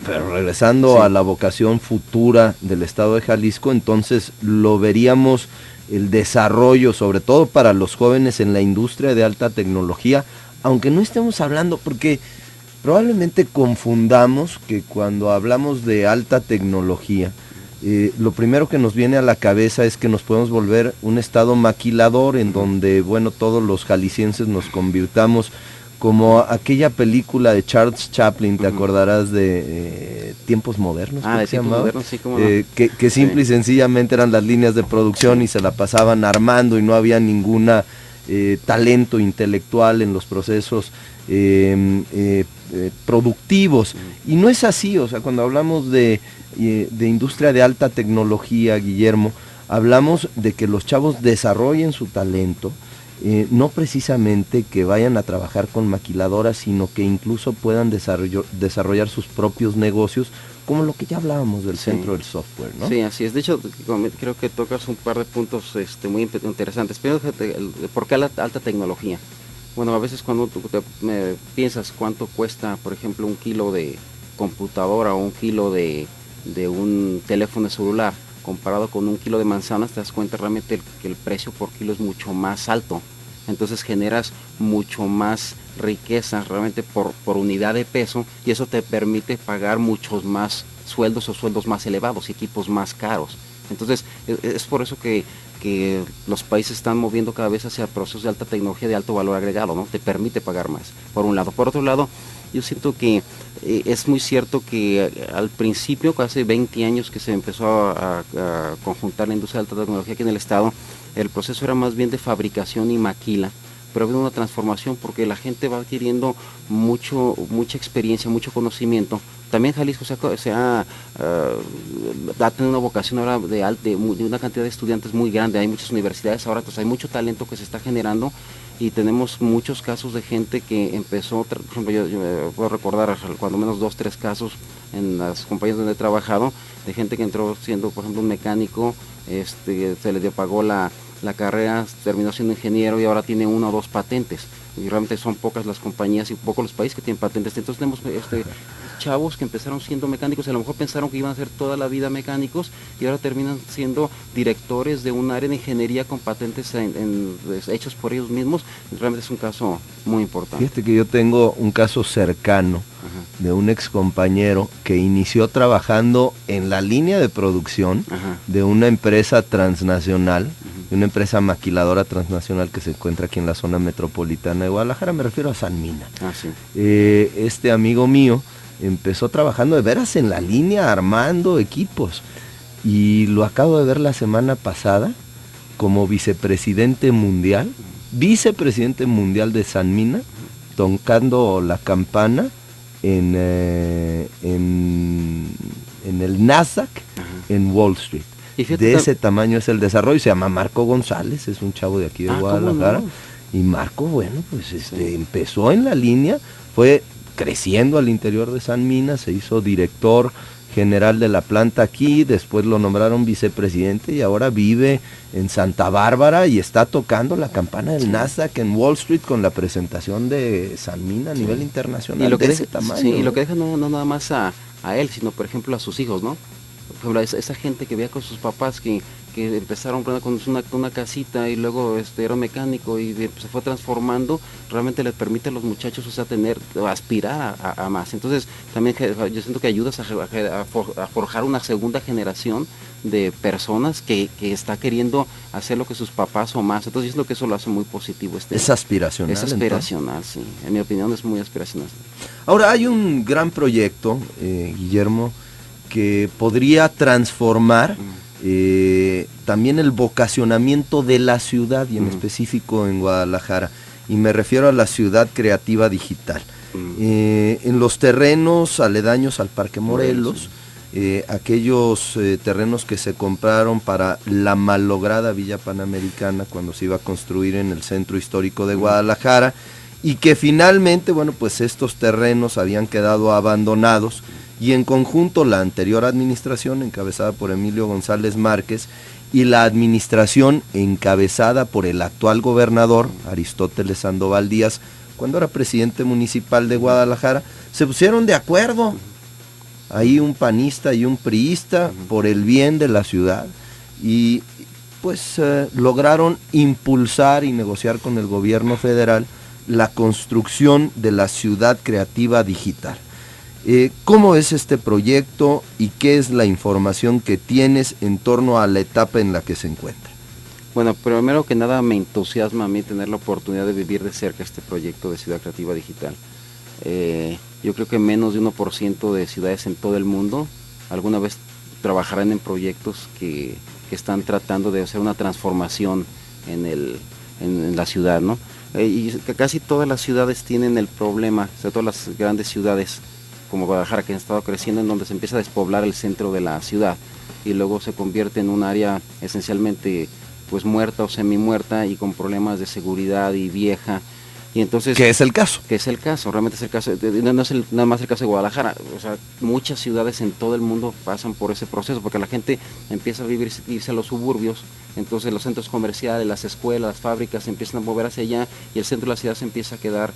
Pero regresando Sí. a la vocación futura del estado de Jalisco, entonces lo veríamos el desarrollo, sobre todo para los jóvenes en la industria de alta tecnología, aunque no estemos hablando, porque probablemente confundamos que cuando hablamos de alta tecnología, lo primero que nos viene a la cabeza es que nos podemos volver un estado maquilador en donde, bueno, todos los jaliscienses nos convirtamos como aquella película de Charles Chaplin, te acordarás de Tiempos Modernos, creo De que se tiempos llamaba, modernos, sí, cómo no. que simple y sencillamente eran las líneas de producción y se la pasaban armando y no había ninguna talento intelectual en los procesos productivos. Y no es así, o sea, cuando hablamos de industria de alta tecnología, Guillermo, hablamos de que los chavos desarrollen su talento, no precisamente que vayan a trabajar con maquiladoras, sino que incluso puedan desarrollar sus propios negocios, como lo que ya hablábamos del centro del software, ¿no? Sí, así es. De hecho, creo que tocas un par de puntos muy interesantes. Primero, ¿por qué la alta tecnología? Bueno, a veces cuando piensas cuánto cuesta, por ejemplo, un kilo de computadora o un kilo de un teléfono celular, comparado con un kilo de manzanas, te das cuenta realmente que el precio por kilo es mucho más alto. Entonces generas mucho más riqueza realmente por unidad de peso, y eso te permite pagar muchos más sueldos o sueldos más elevados y equipos más caros. Entonces es por eso que los países están moviendo cada vez hacia procesos de alta tecnología de alto valor agregado, ¿no? Te permite pagar más, por un lado. Por otro lado, yo siento que es muy cierto que al principio, hace 20 años que se empezó a conjuntar la industria de alta tecnología aquí en el estado, el proceso era más bien de fabricación y maquila, pero ha habido una transformación porque la gente va adquiriendo mucha experiencia, mucho conocimiento. También Jalisco ha tenido una vocación ahora de una cantidad de estudiantes muy grande, hay muchas universidades ahora, entonces hay mucho talento que se está generando, y tenemos muchos casos de gente que empezó, por ejemplo, yo puedo recordar cuando menos 2, 3 casos en las compañías donde he trabajado, de gente que entró siendo, por ejemplo, un mecánico, se le pagó la carrera, terminó siendo ingeniero y ahora tiene 1 o 2 patentes. Y realmente son pocas las compañías y pocos los países que tienen patentes. Entonces tenemos chavos que empezaron siendo mecánicos, y a lo mejor pensaron que iban a ser toda la vida mecánicos, y ahora terminan siendo directores de un área de ingeniería con patentes hechos por ellos mismos. Realmente es un caso muy importante. Fíjate que yo tengo un caso cercano de un ex compañero que inició trabajando en la línea de producción de una empresa transnacional, de una empresa maquiladora transnacional que se encuentra aquí en la zona metropolitana de Guadalajara, me refiero a Sanmina. Sí. Este amigo mío empezó trabajando de veras en la línea, armando equipos, y lo acabo de ver la semana pasada como vicepresidente mundial de Sanmina, tocando la campana en el Nasdaq, en Wall Street. De ese tamaño es el desarrollo. Se llama Marco González, es un chavo de aquí de Guadalajara. Y Marco, bueno, pues empezó en la línea, fue creciendo al interior de Sanmina, se hizo director general de la planta aquí, después lo nombraron vicepresidente y ahora vive en Santa Bárbara y está tocando la campana del Nasdaq en Wall Street con la presentación de Sanmina a nivel internacional, y lo que de ese tamaño. Y lo que deja no nada más a él, sino por ejemplo a sus hijos, ¿no? Por ejemplo, esa gente que veía con sus papás que empezaron con una casita y luego era mecánico y se fue transformando, realmente les permite a los muchachos, aspirar a más. Entonces también yo siento que ayudas a forjar una segunda generación de personas que está queriendo hacer lo que sus papás o más. Entonces yo siento que eso lo hace muy positivo. Es aspiracional. Es aspiracional, sí. En mi opinión es muy aspiracional. Ahora hay un gran proyecto, Guillermo, que podría transformar también el vocacionamiento de la ciudad y en específico en Guadalajara, y me refiero a la ciudad creativa digital. En los terrenos aledaños al Parque Morelos, aquellos terrenos que se compraron para la malograda Villa Panamericana cuando se iba a construir en el centro histórico de Guadalajara, y que finalmente, bueno, pues estos terrenos habían quedado abandonados, y en conjunto la anterior administración encabezada por Emilio González Márquez y la administración encabezada por el actual gobernador Aristóteles Sandoval Díaz, cuando era presidente municipal de Guadalajara, se pusieron de acuerdo ahí un panista y un priista por el bien de la ciudad, y pues lograron impulsar y negociar con el gobierno federal la construcción de la ciudad creativa digital. ¿Cómo es este proyecto y qué es la información que tienes en torno a la etapa en la que se encuentra? Bueno, primero que nada me entusiasma a mí tener la oportunidad de vivir de cerca este proyecto de Ciudad Creativa Digital. Yo creo que menos de 1% de ciudades en todo el mundo alguna vez trabajarán en proyectos que están tratando de hacer una transformación en la ciudad, ¿no? Y casi todas las ciudades tienen el problema, sobre todo las grandes ciudades como Guadalajara, que han estado creciendo, en donde se empieza a despoblar el centro de la ciudad y luego se convierte en un área esencialmente pues muerta o semi-muerta y con problemas de seguridad y vieja. Y entonces, ¿qué es el caso? Que es el caso, realmente es el caso, no es nada más el caso de Guadalajara, o sea, muchas ciudades en todo el mundo pasan por ese proceso, porque la gente empieza a irse a los suburbios, entonces los centros comerciales, las escuelas, las fábricas se empiezan a mover hacia allá y el centro de la ciudad se empieza a quedar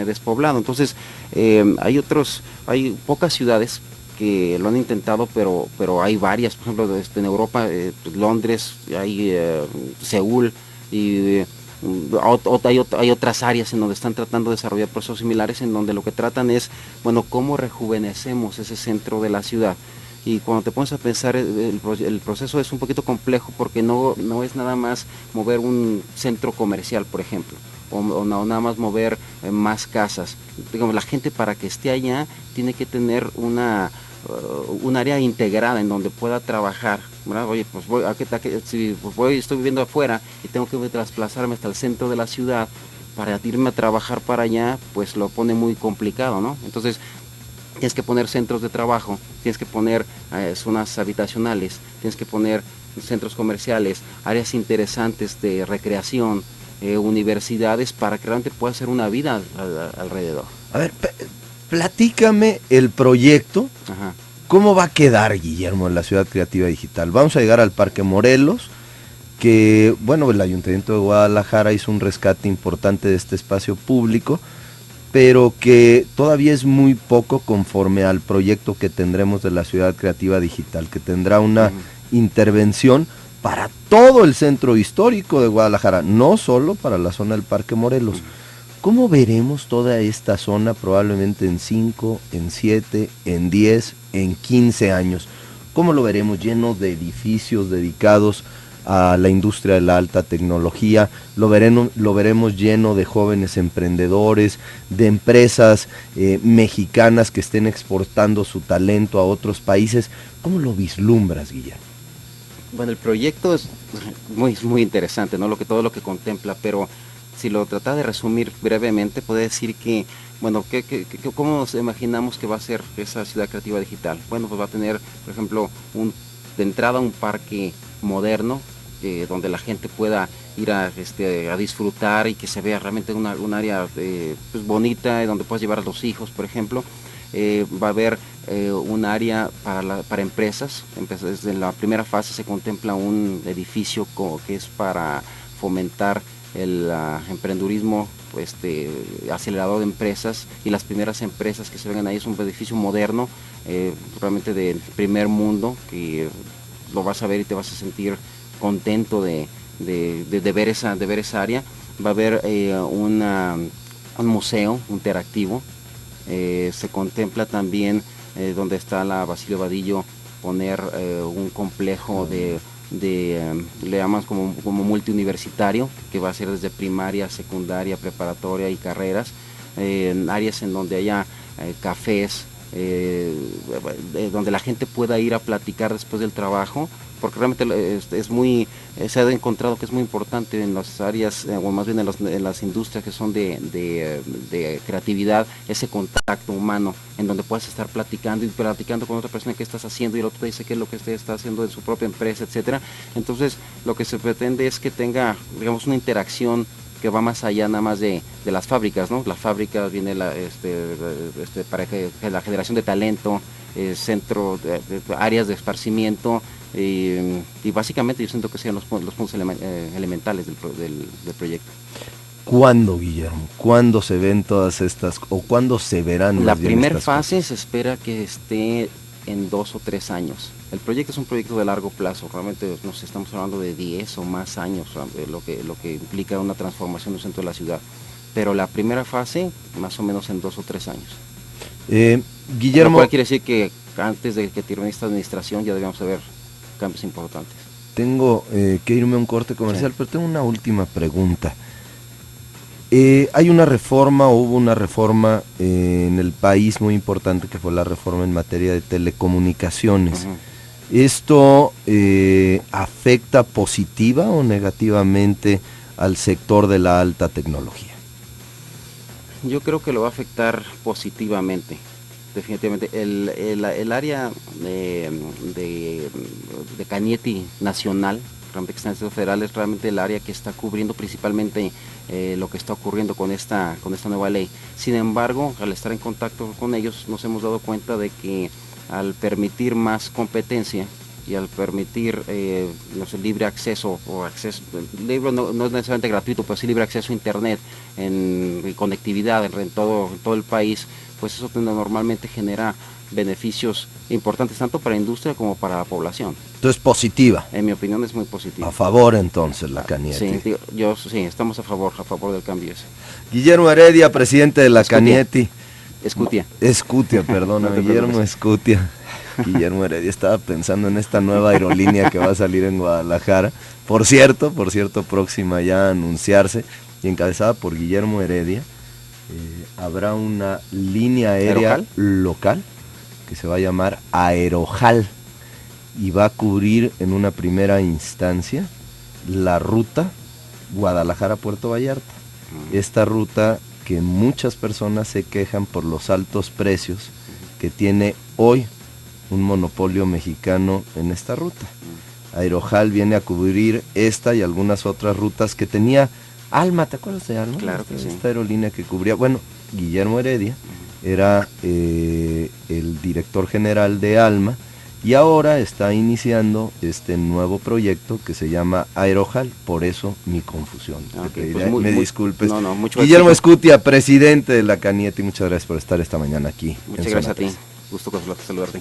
despoblado. Entonces, hay pocas ciudades que lo han intentado, pero hay varias, por ejemplo, en Europa, Londres, hay Seúl y hay otras áreas en donde están tratando de desarrollar procesos similares, en donde lo que tratan es, bueno, cómo rejuvenecemos ese centro de la ciudad. Y cuando te pones a pensar, el proceso es un poquito complejo, porque no es nada más mover un centro comercial, por ejemplo, o nada más mover más casas. Digamos, la gente, para que esté allá, tiene que tener un área integrada en donde pueda trabajar, ¿verdad? Oye, pues estoy viviendo afuera y tengo que desplazarme hasta el centro de la ciudad para irme a trabajar para allá, pues lo pone muy complicado, ¿no? Entonces tienes que poner centros de trabajo, tienes que poner zonas habitacionales, tienes que poner centros comerciales, áreas interesantes de recreación, universidades, para que realmente pueda hacer una vida alrededor. A ver, platícame el proyecto. Ajá. ¿Cómo va a quedar, Guillermo, en la Ciudad Creativa Digital? Vamos a llegar al Parque Morelos, que, bueno, el Ayuntamiento de Guadalajara hizo un rescate importante de este espacio público, pero que todavía es muy poco conforme al proyecto que tendremos de la Ciudad Creativa Digital, que tendrá una intervención para todo el centro histórico de Guadalajara, no solo para la zona del Parque Morelos. ¿Cómo veremos toda esta zona probablemente en 5, en 7, en 10, en 15 años? ¿Cómo lo veremos? Lleno de edificios dedicados a la industria de la alta tecnología, lo veremos lleno de jóvenes emprendedores, de empresas mexicanas que estén exportando su talento a otros países. ¿Cómo lo vislumbras, Guillermo? Bueno, el proyecto es muy interesante, ¿no? Todo lo que contempla, pero si lo trata de resumir brevemente, puede decir que, bueno, ¿cómo nos imaginamos que va a ser esa ciudad creativa digital? Bueno, pues va a tener, por ejemplo, de entrada un parque moderno, donde la gente pueda ir a disfrutar y que se vea realmente un área pues bonita, donde puedas llevar a los hijos, por ejemplo. Va a haber un área para empresas. Desde la primera fase se contempla un edificio que es para fomentar el emprendurismo, acelerador de empresas, y las primeras empresas que se vengan ahí es un edificio moderno, realmente del primer mundo, que lo vas a ver y te vas a sentir contento de ver esa área. Va a haber un museo interactivo. Se contempla también, donde está la Basilio Vadillo, poner un complejo le llaman como multiuniversitario, que va a ser desde primaria, secundaria, preparatoria y carreras, áreas en donde haya cafés, donde la gente pueda ir a platicar después del trabajo, porque realmente se ha encontrado que es muy importante en las áreas, o más bien en las industrias que son de creatividad, ese contacto humano, en donde puedas estar platicando con otra persona qué estás haciendo, y el otro te dice qué es lo que usted está haciendo en su propia empresa, etcétera. Entonces, lo que se pretende es que tenga, digamos, una interacción que va más allá nada más de las fábricas, ¿no? Las fábricas viene para la generación de talento, centro, áreas de esparcimiento, y básicamente yo siento que sean los puntos elementales del proyecto. ¿Cuándo, Guillermo? ¿Cuándo se ven todas estas, o cuándo se verán? La primera fase se espera que esté en 2 o 3 años. El proyecto es un proyecto de largo plazo, realmente nos estamos hablando de 10 o más años, lo que implica una transformación del centro de la ciudad. Pero la primera fase, más o menos en 2 o 3 años. Guillermo... Lo cual quiere decir que antes de que termine esta administración ya debemos haber cambios importantes. Tengo que irme a un corte comercial, pero tengo una última pregunta. Hay una reforma, hubo una reforma en el país muy importante que fue la reforma en materia de telecomunicaciones. ¿Esto afecta positiva o negativamente al sector de la alta tecnología? Yo creo que lo va a afectar positivamente, definitivamente. El área de Cañete Nacional, realmente que está en el Distrito Federal, es realmente el área que está cubriendo principalmente lo que está ocurriendo con esta nueva ley. Sin embargo, al estar en contacto con ellos, nos hemos dado cuenta de que al permitir más competencia y al permitir libre acceso, o acceso libre no es necesariamente gratuito, pero sí libre acceso a internet, en conectividad en todo el país, pues eso normalmente genera beneficios importantes tanto para la industria como para la población. Entonces positiva. En mi opinión es muy positiva. A favor entonces la Cañete. Sí, estamos a favor del cambio ese. Guillermo Heredia, presidente de la Cañete. Escutia, perdona, no Guillermo Escutia. Guillermo Heredia, estaba pensando en esta nueva aerolínea que va a salir en Guadalajara. Por cierto, próxima ya a anunciarse y encabezada por Guillermo Heredia. Habrá una línea aérea local que se va a llamar Aerojal y va a cubrir en una primera instancia la ruta Guadalajara-Puerto Vallarta. Esta ruta que muchas personas se quejan por los altos precios que tiene hoy un monopolio mexicano en esta ruta. Aerojal viene a cubrir esta y algunas otras rutas que tenía Alma, ¿te acuerdas de Alma? Claro que sí. Esta aerolínea que cubría, bueno, Guillermo Heredia era el director general de Alma y ahora está iniciando este nuevo proyecto que se llama Aerojal, por eso mi confusión. Okay, me disculpes. Mucho Guillermo Escutia, presidente de la Cañete, muchas gracias por estar esta mañana aquí. Muchas gracias a ti, gusto saludarte.